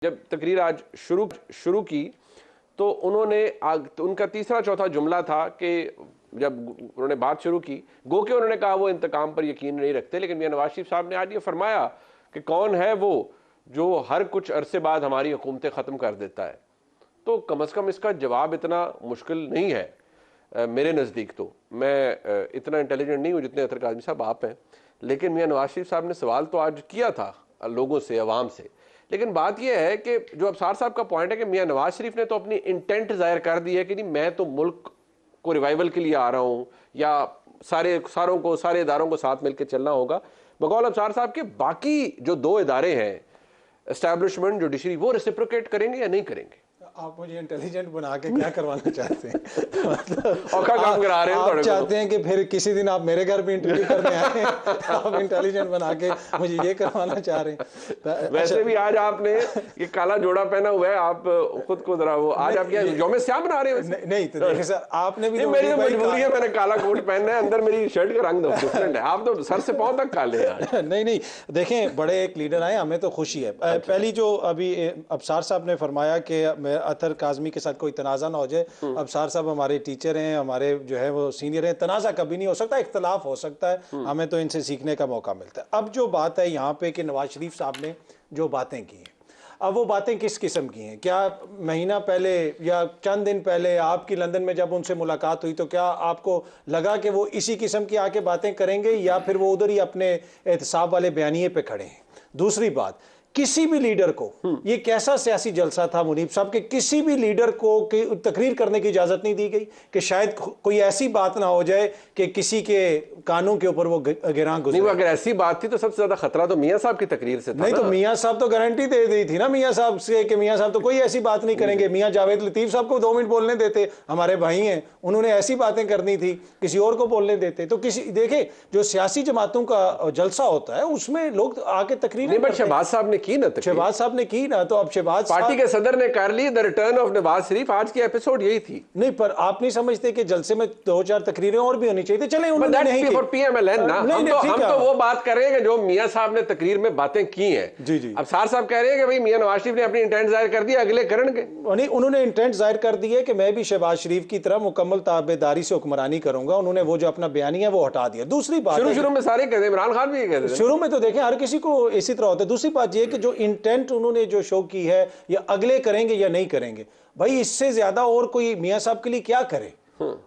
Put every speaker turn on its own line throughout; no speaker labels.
जब तकरीर आज शुरू की तो उनका तीसरा चौथा जुमला था कि जब उन्होंने बात शुरू की, गो के उन्होंने कहा वो इंतकाम पर यकीन नहीं रखते, लेकिन मियां नवाज शरीफ साहब ने आज ये फरमाया कि कौन है वो जो हर कुछ अरसे बाद हमारी हुकूमतें ख़त्म कर देता है। तो कम अज़ कम इसका जवाब इतना मुश्किल नहीं है मेरे नज़दीक। तो मैं इतना इंटेलिजेंट नहीं हूँ जितने अतर काज़मी साहब आप हैं, लेकिन मियां नवाज शरीफ साहब ने सवाल तो आज किया था लोगों से, अवाम से। लेकिन बात यह है कि जो अबसार साहब का पॉइंट है कि मियां नवाज शरीफ ने तो अपनी इंटेंट जाहिर कर दी है कि नहीं, मैं तो मुल्क को रिवाइवल के लिए आ रहा हूँ, या सारे इदारों को साथ मिलकर चलना होगा। बकौल अबसार साहब के बाकी जो दो इदारे हैं, एस्टैब्लिशमेंट, जुडिशरी, वो रेसिप्रोकेट करेंगे या नहीं करेंगे?
आप मुझे इंटेलिजेंट बना के क्या करवाना चाहते हैं?
मतलब काम करा रहे हैं।
आप चाहते हैं कि फिर किसी दिन आप मेरे घर पे इंटरव्यू करने आए, आप इंटेलिजेंट बना के मुझे ये करवाना चाह रहे हैं?
वैसे भी आज आपने ये काला जोड़ा पहना हुआ है, आप खुद को जरा वो आज आप क्या यौम सियाह बना रहे हैं?
नहीं तो देखिए सर, आपने भी
मेरी मजबूरी है, मैंने काला कोट पहनना है, अंदर मेरी शर्ट का रंग डिफरेंट है, आप तो सर से पांव तक काले हैं।
नहीं देखें, बड़े एक लीडर आए, हमें तो खुशी है। पहली जो अभी अबसार साहब ने फरमाया कि अतर काज़मी के साथ कोई तनाज़ा ना हो जाए। अबसार साहब हमारे टीचर हैं, हमारे जो है वो सीनियर हैं, तनाज़ा कभी नहीं हो सकता, इख्तलाफ हो सकता है, हमें तो इनसे सीखने का मौका मिलता है। अब जो बात है यहाँ पे कि नवाज शरीफ साहब ने जो बातें की हैं, अब वो बातें किस किस्म की हैं? क्या महीना पहले या चंद दिन पहले आपकी लंदन में जब उनसे मुलाकात हुई तो क्या आपको लगा कि वो इसी किस्म की आके बातें करेंगे, या फिर वो उधर ही अपने एहतसाब वाले बयानिए पे खड़े हैं? दूसरी बात, किसी भी लीडर को, ये कैसा सियासी जलसा था मुनीब साहब के, किसी भी लीडर को तकरीर करने की इजाजत नहीं दी गई कि शायद कोई ऐसी बात ना हो जाए कि किसी के कानों के ऊपर वो गिरां गुजरे।
नहीं, अगर ऐसी बात थी तो सबसे ज्यादा खतरा तो मियां साहब की तकरीर से था।
नहीं तो मियां साहब तो गारंटी दे दी थी ना मियां साहब से कि मियां साहब तो कोई ऐसी बात नहीं करेंगे। मियां जावेद लतीफ साहब को 2 मिनट बोलने देते, हमारे भाई हैं, उन्होंने ऐसी बातें करनी थी, किसी और को बोलने देते। तो किसी देखे जो सियासी जमातों का जलसा होता है उसमें लोग आके तकरीर,
बट शहबाज साहब ने की ना,
शहबाज साहब ने की ना, तो अब शहबाज
पार्टी के सदर ने कर ली the return of Nawaz Sharif. आज की एपिसोड यही थी।
नहीं, पर आप नहीं समझते कि जलसे में 2-4 तकरीरें और भी होनी चाहिए? चले उन्होंने नहीं की।
PMLN ना, हम तो वो बात कर रहे हैं कि जो मियां साहब ने तकरीर में बातें की हैं।
जी।
अब सार साहब कह रहे हैं कि भाई मियां नवाज शरीफ ने अपनी इंटेंट जाहिर कर दी, अगले करेंगे।
नहीं, उन्होंने इंटेंट जाहिर कर दी है कि मैं भी शहबाज शरीफ की तरह मुकम्मल ताबेदारी से हुक्मरानी करूंगा। उन्होंने वो जो अपना बयानिया वो हटा दिया। दूसरी बात,
शुरू में सारे कहते, इमरान खान भी ये कहते थे
शुरू में, तो देखें हर किसी को इसी तरह होता है। दूसरी बात ये कि जो इंटेंट उन्होंने जो शो की है, या अगले करेंगे या नहीं करेंगे, भाई इससे ज्यादा और कोई मियां साहब के लिए क्या करे?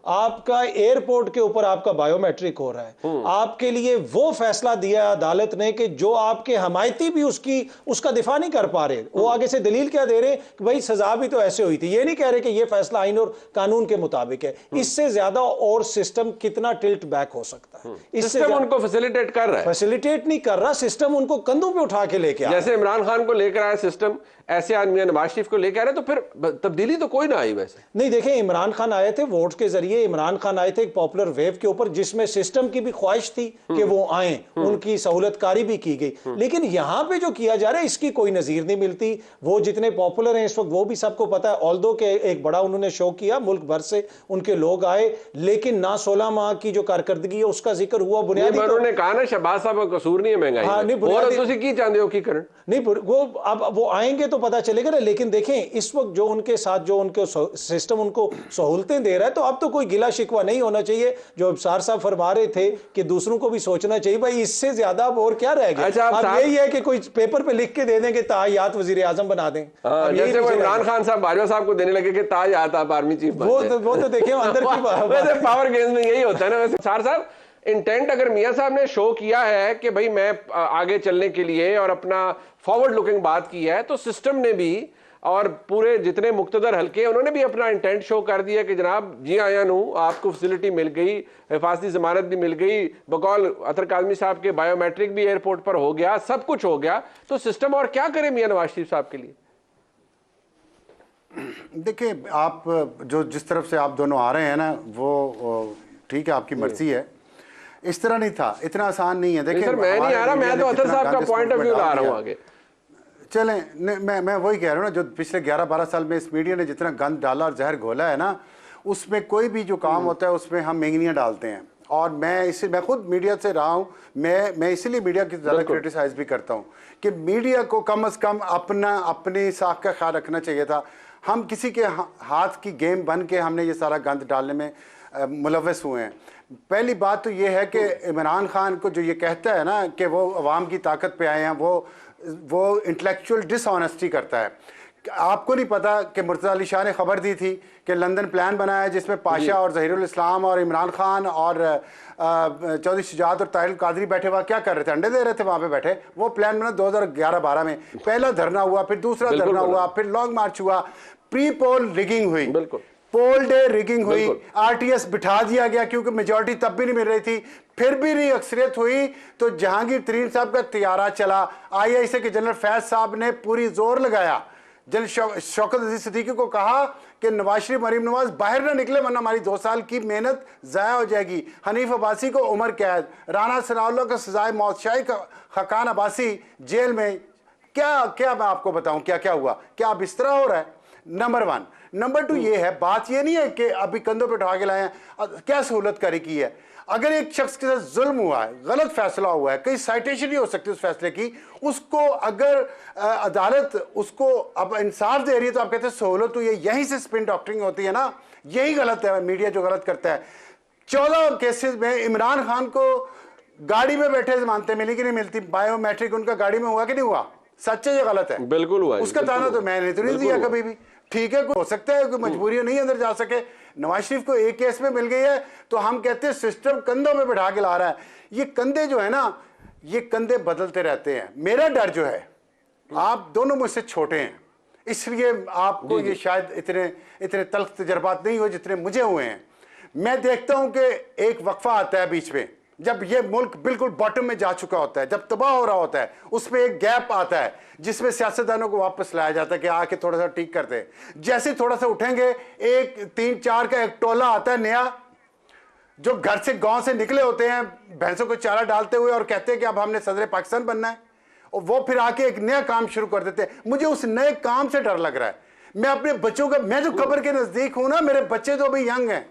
आपका एयरपोर्ट के ऊपर आपका बायोमेट्रिक हो रहा है, आपके लिए वो फैसला दिया अदालत ने कि जो आपके हमायती भी उसका दिफा नहीं कर पा रहे, वो आगे से दलील क्या दे रहे कि भाई सजा भी तो ऐसे हुई थी। ये नहीं कह रहे कि ये फैसला आइन और कानून के मुताबिक है। इससे ज्यादा और सिस्टम कितना टिल्ट बैक हो सकता है?
सिस्टम उनको फैसिलिटेट कर रहा है।
फैसिलिटेट नहीं कर रहा, सिस्टम उनको कंधों पे उठा के लेके आ,
जैसे इमरान खान को लेकर आया सिस्टम, ऐसे आज मियां नवाज शरीफ को लेकर आ रहे, तो फिर तब्दीली तो कोई ना आई। वैसे नहीं,
देखें इमरान खान आए थे वोट के जरिए, इमरान खान आए थे एक पॉपुलर वेव के ऊपर जिसमें सिस्टम की भी ख्वाहिश थी कि वो आए, उनकी सहूलतकारी भी की गई। लेकिन यहां पे जो किया जा रहा है इसकी कोई नजीर नहीं मिलती। वो जितने पॉपुलर हैं इस वक्त वो भी सबको पता है, ऑल्दो के एक बड़ा उन्होंने शो किया, मुल्क भर से उनके लोग आए, लेकिन ना 16 माह की जो कारकर्दगी है उसका जिक्र हुआ। बुनियादी
उन्होंने कहा ना शहबाज साहब का कसूर नहीं है महंगाई।
हाँ, नहीं, वो अब वो आएंगे तो पता चलेगा ना। लेकिन देखें इस वक्त जो उनके साथ जो उनके सिस्टम उनको सहूलतें दे रहा है, तो अब तो कोई गिला शिकवा नहीं होना चाहिए। जो अबसार साहब फरमा रहे थे कि दूसरों को भी सोचना चाहिए, भाई इससे ज्यादा अब और क्या रह गया?
अच्छा,
अब यही है कि कोई पेपर पे लिख के दे दें कि तायात वजीर आजम बना दें।
जैसे वो इमरान खान साहब बाजवा साहब को देने लगे कि तायात आप आर्मी चीफ,
वो तो देखिए अंदर की
पावर गेम्स में यही होता है ना। वैसे सार साहब, इंटेंट अगर मियां साहब ने शो किया है कि भाई मैं आगे चलने के लिए और अपना फॉरवर्ड लुकिंग बात की है, तो सिस्टम ने भी और पूरे जितने मुक्तदर हल्के उन्होंने भी अपना इंटेंट शो कर दिया कि जनाब जी आया नू, आपको फैसिलिटी मिल गई, हिफाजती जमानत भी मिल गई, बकौल अतर काज़मी साहब के बायोमेट्रिक भी एयरपोर्ट पर हो गया, सब कुछ हो गया। तो सिस्टम और क्या करे मियां नवाज शरीफ साहब के लिए?
देखिए, आप जो जिस तरफ से आप दोनों आ रहे हैं ना, वो ठीक है, आपकी मर्जी है। इस तरह नहीं था, इतना आसान नहीं है। देखिए,
मैं नहीं आ रहा, मैं तो अतर साहब का पॉइंट ऑफ व्यू ला रहा हूं आगे।
चलें, मैं वही कह रहा हूँ ना, जो पिछले 11-12 साल में इस मीडिया ने जितना गंद डाला और जहर घोला है ना, उसमें कोई भी जो काम होता है उसमें हम महंगियाँ डालते हैं। और मैं खुद मीडिया से रहा हूँ, मैं इसीलिए मीडिया की ज़्यादा क्रिटिसाइज भी करता हूँ कि मीडिया को कम से कम अपनी साख का ख्याल रखना चाहिए था। हम किसी के हाथ की गेम बन के हमने ये सारा गंद डालने में मुलव्वस हुए हैं। पहली बात तो ये है कि इमरान खान को जो ये कहता है ना कि वो अवाम की ताकत पे आए हैं, वो इंटेलेक्चुअल डिसऑनेस्टी करता है। आपको नहीं पता कि मुर्तज़ा अली शाह ने खबर दी थी कि लंदन प्लान बनाया है जिसमें पाशा और ज़हीरुल इस्लाम और इमरान खान और चौधरी शुजात और ताहिर कादरी बैठे हुआ क्या कर रहे थे? अंडे दे रहे थे वहाँ पे बैठे। वो प्लान बना 2011-12 में। पहला धरना हुआ, फिर दूसरा धरना हुआ, फिर लॉन्ग मार्च हुआ, प्री पोल रिगिंग हुई, पोल डे रिगिंग हुई, आरटीएस बिठा दिया गया क्योंकि मेजॉरिटी तब भी नहीं मिल रही थी। फिर भी नहीं अक्सरियत हुई तो जहांगीर तरीन साहब का तैयारा चला। IIC के जनरल फैज साहब ने पूरी जोर लगाया, जनरल शौकत अजीज सिद्दीकी को कहा कि नवाज शरीफ मरीम नवाज बाहर ना निकले वरना हमारी 2 साल की मेहनत ज़ाया हो जाएगी। हनीफ अब्बासी को उम्र कैद, राना सनाउल्लाह को सजाए मौत, शाही खकान अब्बासी जेल में। क्या मैं आपको बताऊं क्या क्या हुआ? क्या अब इस तरह हो रहा है? नंबर 1। नंबर 2 ये है, बात ये नहीं है कि अभी कंधों पे उठा के लाए हैं। क्या सहूलत करी की है? अगर एक शख्स के साथ जुल्म हुआ है, गलत फैसला हुआ है, कई साइटेशन ही हो सकती है उस फैसले की, उसको अगर अदालत उसको अब इंसाफ दे रही है तो आप कहते हैं सहूलत हुई है। यहीं से स्पिन डॉक्टरिंग होती है ना, यही गलत है मीडिया जो गलत करता है। 14 केसेस में इमरान खान को गाड़ी में बैठे जमानतें मिली कि नहीं मिलती? बायोमेट्रिक उनका गाड़ी में हुआ कि नहीं हुआ? सच है या गलत है?
बिल्कुल हुआ।
उसका ताना तो मैंने तो नहीं दिया कभी भी। ठीक है, हो सकता है कोई मजबूरी नहीं अंदर जा सके। नवाज शरीफ को एक केस में मिल गई है तो हम कहते हैं सिस्टम कंधों में बैठा के ला रहा है। ये कंधे जो है ना, ये कंधे बदलते रहते हैं। मेरा डर जो है, आप दोनों मुझसे छोटे हैं इसलिए आपको ये शायद इतने तल्ख तजर्बात नहीं हो जितने मुझे हुए हैं। मैं देखता हूं कि एक वक्फा आता है बीच में, जब ये मुल्क बिल्कुल बॉटम में जा चुका होता है, जब तबाह हो रहा होता है, उसमें एक गैप आता है जिसमें सियासतदानों को वापस लाया जाता है कि आके थोड़ा सा ठीक करते हैं। जैसे थोड़ा सा उठेंगे, एक 3-4 का एक टोला आता है नया, जो घर से गांव से निकले होते हैं भैंसों को चारा डालते हुए और कहते हैं कि अब हमने सदर पाकिस्तान बनना है, और वो फिर आके एक नया काम शुरू कर देते हैं। मुझे उस नए काम से डर लग रहा है। मैं अपने बच्चों का, मैं जो कब्र के नजदीक हूं ना, मेरे बच्चे तो अभी यंग हैं,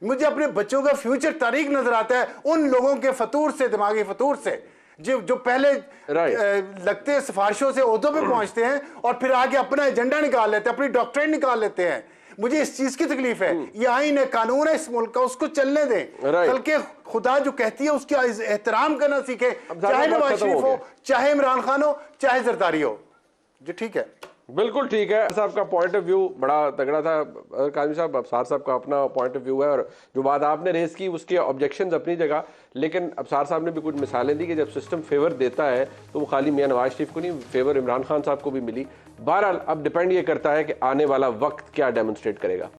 मुझे अपने बच्चों का फ्यूचर तारीख नजर आता है उन लोगों के फतूर से, दिमागी फतूर से, जो पहले लगते सिफारिशों से ओहदों पे पहुंचते हैं और फिर आगे अपना एजेंडा निकाल लेते हैं, अपनी डॉक्ट्रिन निकाल लेते हैं। मुझे इस चीज की तकलीफ है। ये आईन है, कानून है इस मुल्क का, उसको चलने दें। कल के खुदा जो कहती है उसकी एहतराम करना सीखे, चाहे नवाज शरीफ हो, चाहे इमरान खान हो, चाहे जरदारी हो। जी ठीक है,
बिल्कुल ठीक है। साहब का पॉइंट ऑफ व्यू बड़ा तगड़ा था। काजमी साहब, अब्सार साहब का अपना पॉइंट ऑफ व्यू है और जो बात आपने रेस की उसके ऑब्जेक्शंस अपनी जगह, लेकिन अब्सार साहब ने भी कुछ मिसालें दी कि जब सिस्टम फेवर देता है तो वो खाली मियां नवाज शरीफ को नहीं, फेवर इमरान खान साहब को भी मिली। बहरहाल अब डिपेंड ये करता है कि आने वाला वक्त क्या डेमोन्स्ट्रेट करेगा।